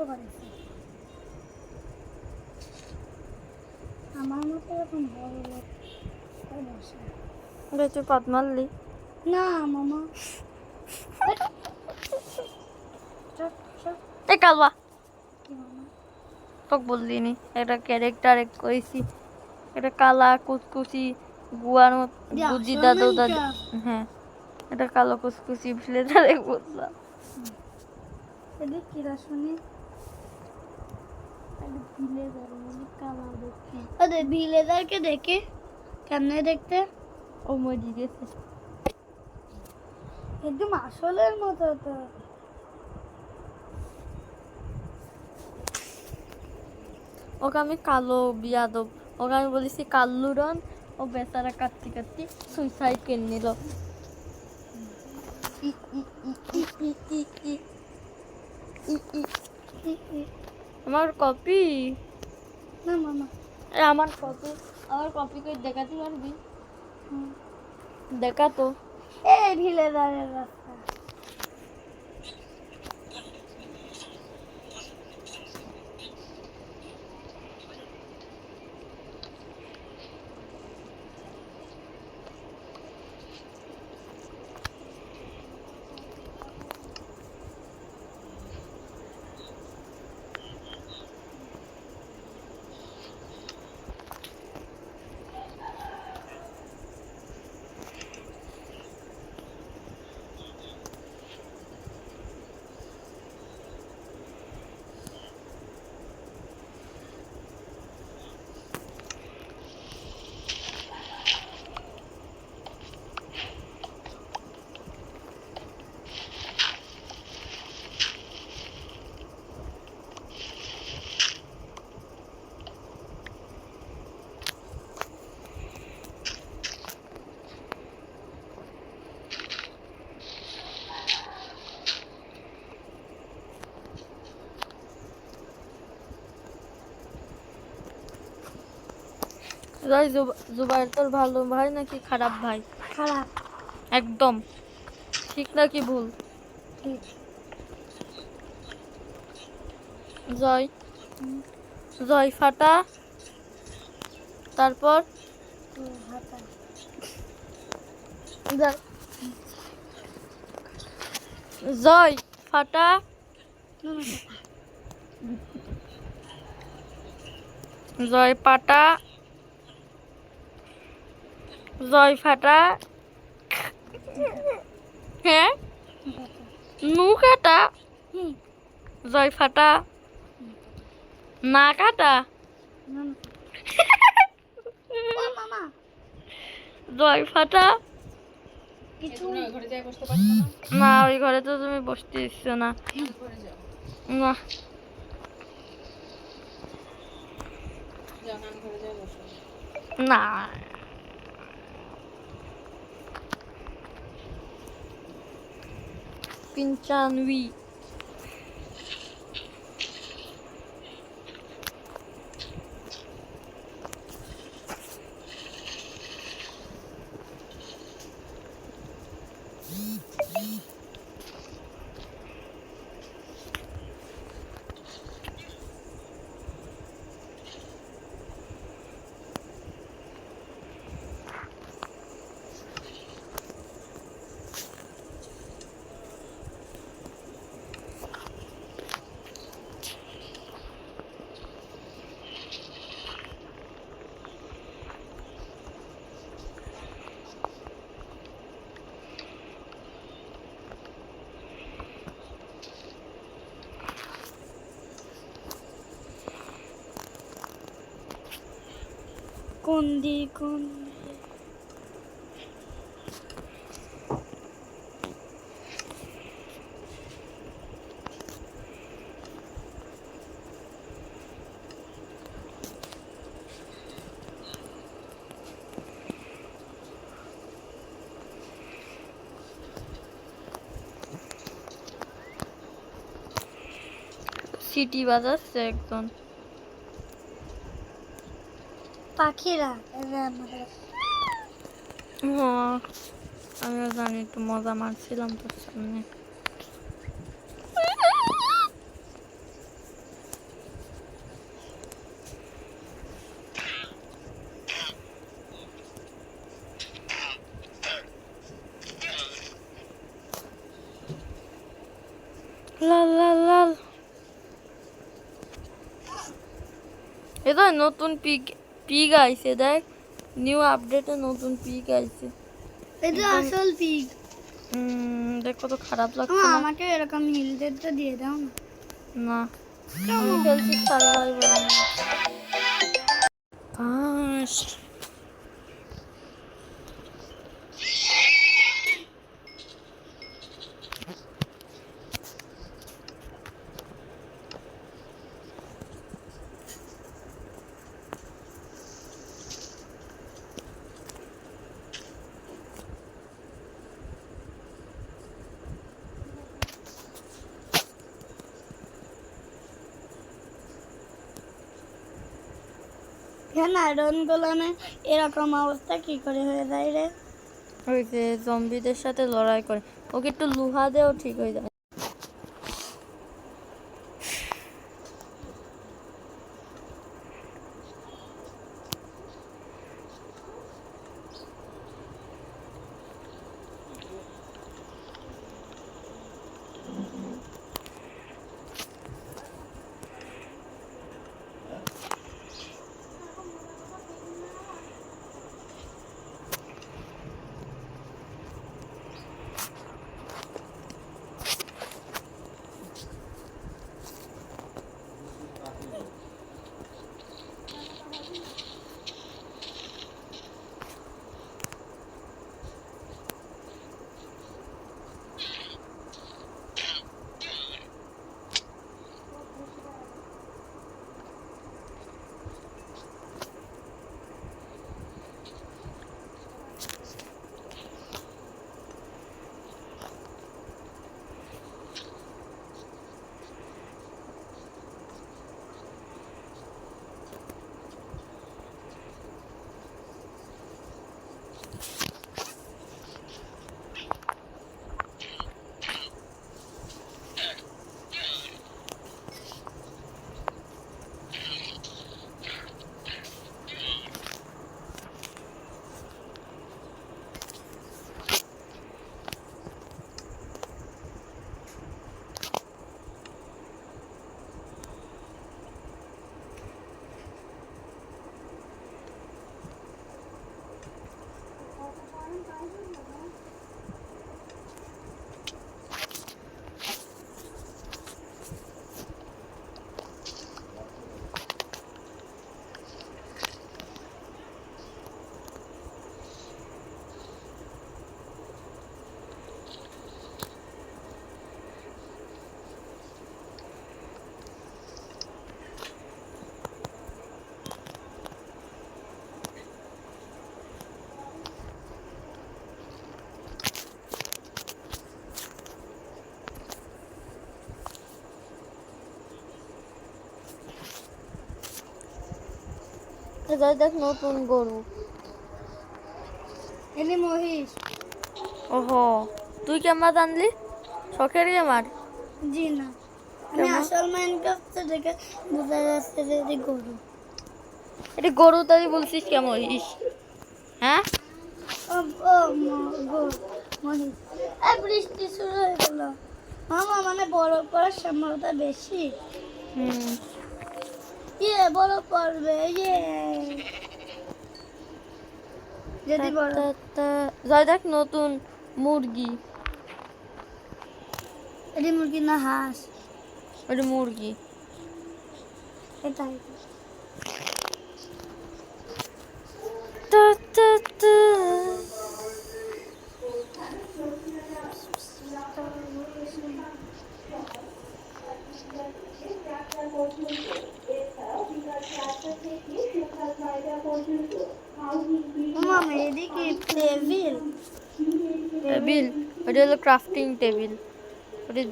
করেছে আমার মতো এরকম বড় লোক বসে বেচু পাত মারলি না মামা চট চট এ কালবা কি মামা তোকে বললি নি একটা ক্যারেক্টার কইছি এটা কালা কুচকুচি গুয়ার মত বুদ্ধি দাদু দাদু হ্যাঁ এটা কালো কুচকুচি ফ্লেজার বললাম এদিক কিরা শুনি ভিলেজারকে দেখে কেমনে দেখতে ও মজি গেছে একদম আসলের মতো তো ওকে আমি কালো বিয়াদব ওকে আমি বলেছি কাল্লুরন ও বেচারা কাটতে কাটতে সুইসাইড করে নিল আমার কপি না মামা আমার কপি করে দেখাতে পারবি দেখা তো এই ভিলেজারের রাস্তা জুবাইর তোর ভালো ভাই নাকি খারাপ ভাই খারাপ একদম ঠিক নাকি ভুল ঠিক জয় জয় ফাটা তারপর হাতা জয় ফাটা জয় পাটা জয় ফাটা হ্যাঁ নু কাটা জয় ফাটা না কাটা মামা জয় ফাটা কিছু না ওই ঘরে তো তুমি বসতে ইচ্ছ না না না Pincanwi কোন্দি সিটি বাজাচ্ছে একদম পাখিরা হ্যাঁ আমিও জানি একটু মজা মারছিলাম তোর সামনে লাল লাল লাল। এটা নতুন পিক আইছে, দেখ নিউ আপডেটে নতুন পিক আইছে। এটা একদম- আসল পিগ। দেখ কত খারাপ লাগছে না? আমাকে এরকম হিলদেরটা দিয়ে দাও না। না আমি খেলছি সার্ভাইভাল। কেন আয়রন গোলামে এরকম অবস্থা কি করে হয়ে যায় রে? ওই যে জম্বিদের সাথে লড়াই করে, ওকে একটু লোহা দেও ঠিক হয়ে যাবে। এটা দেখ নতুন গরু। এলি মহিষ। ওহো, তুই কেমন আনলি? শখের আমার। জি না, আমি কেমন? আসল মাইনক্রাফট দেখে বোঝা যাচ্ছে যে এটি গরু। এটা গরু তাই বলছিস কেমন ইস? হ্যাঁ ও ও মহিষ। বৃষ্টি শুরু হয়ে গেল মামা, মানে বরফ পড়ার সম্ভাবনা বেশি। বরফ পড়বে যদি বরফ। যাই দেখ নতুন মুরগি। এটি মুরগি না হাঁস? ওটা মুরগি। এটাই মামা, এদিকে টেবিল। টেবিল, ওটা হলো ক্রাফটিং টেবিল। ওটা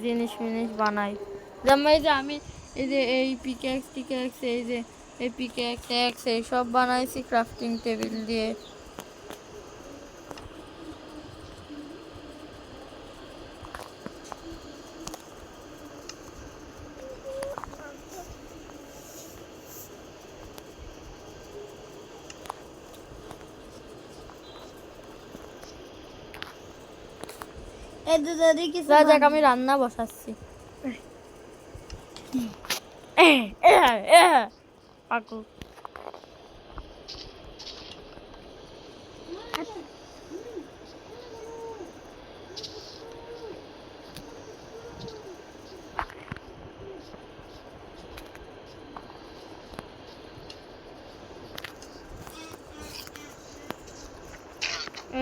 জিনিস মিনিস বানাই। যেমন এই যে আমি এই যে এই পিক্যাক্স টিক্যাক্স, এই যে এই পিক্যাক্স ট্যাক্স এই সব বানাইছি ক্রাফটিং টেবিল দিয়ে। এই দুধেরই কিছু যাক আমি রান্না বসাচ্ছি। পাগল।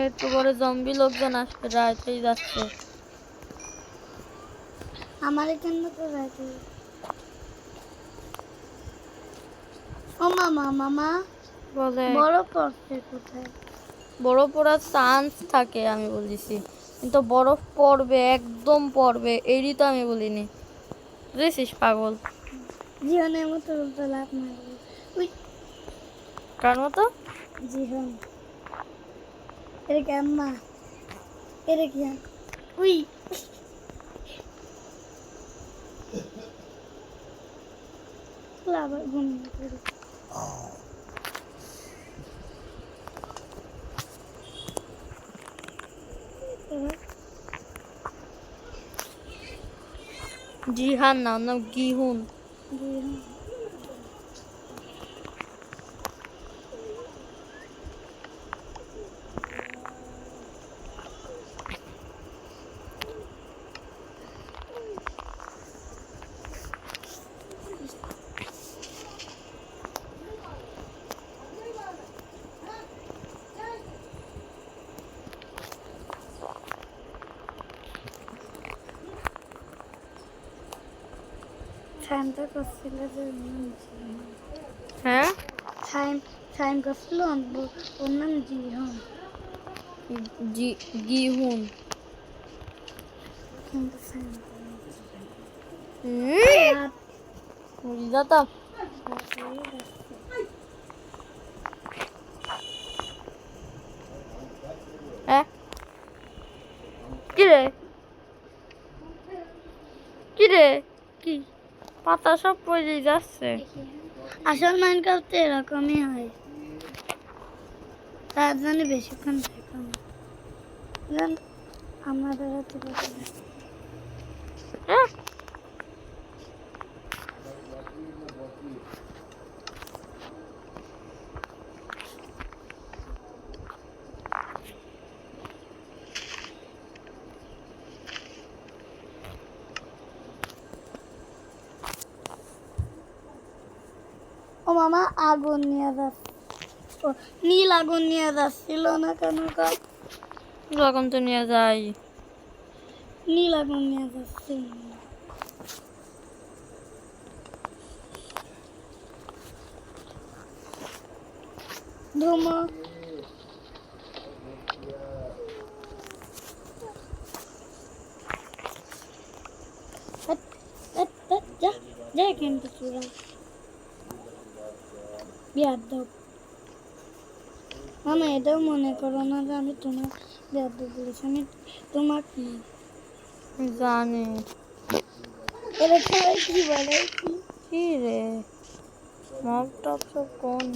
একটু করে জম্বি লোকজন আসবে, রাইতেই যাচ্ছে। আমার এখানে তো রাখি। ও মামা মামা বলে বড় পড়ছে কোথায়? বরফ পড়ার চান্স থাকে আমি বলেছি, কিন্তু বরফ পড়বে, একদম পড়বে, এরই তো আমি বলিনি। বুঝেছিস পাগল? জীবনের মতো উল্টো লাভ মারবে। উই কার মতো? জীবন এর আম্মা এর কি উই আবার ঘুমিয়ে পড়ি। জিহান না, ওর নাম গিহুন। জীবন সাইনটা করছিল যে হ্যাঁ, সাইন করছিল ওর নাম জীবন গিহুন। কিন্তু সাইন বুঝলাম। হ্যাঁ, কিরে কিরে, কি পাতা সব পড়ে যাচ্ছে। আসল মাইনক্রাফট এরকমই হয়, তার জন্য বেশিক্ষণ থাকে না। জান আমাদের হাতে পারে না। হ্যাঁ, ও মামা আগুন নিয়ে যাচ্ছে, ও নীল আগুন নিয়ে যাচ্ছিল না কেন কা? যখন তো নিয়ে যাই। নীল আগুন নিয়ে যাচ্ছে। ধুমো যা যা কিন্তু চূড়া বিয়াদব। মামা এটাও মনে করো না যে আমি তোমার বিয়াদব বলেছি, আমি তোমাকে জানি। এটা সবাই কি বলে কি? কি রে, মগ টপ সব কোন?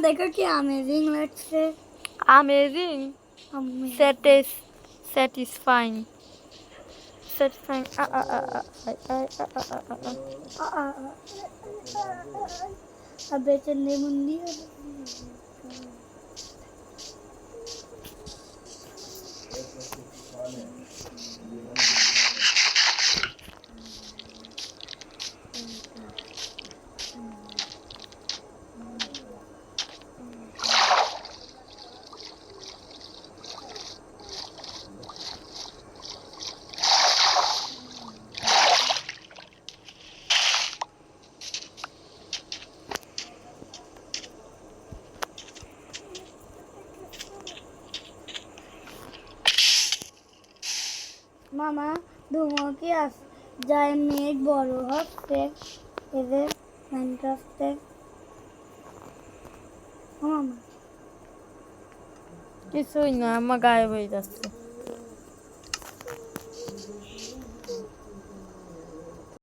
দেখো কি অ্যামেজিং লাগছে। अमेजिंग satisfying satisfying अबे चन्ने मुंडी মামা ধুমকি আস যায় মেঘ বড় হচ্ছে এদের মাইনক্রাফটে মামা কিছুই না আমার গায়েব হয়ে যাচ্ছে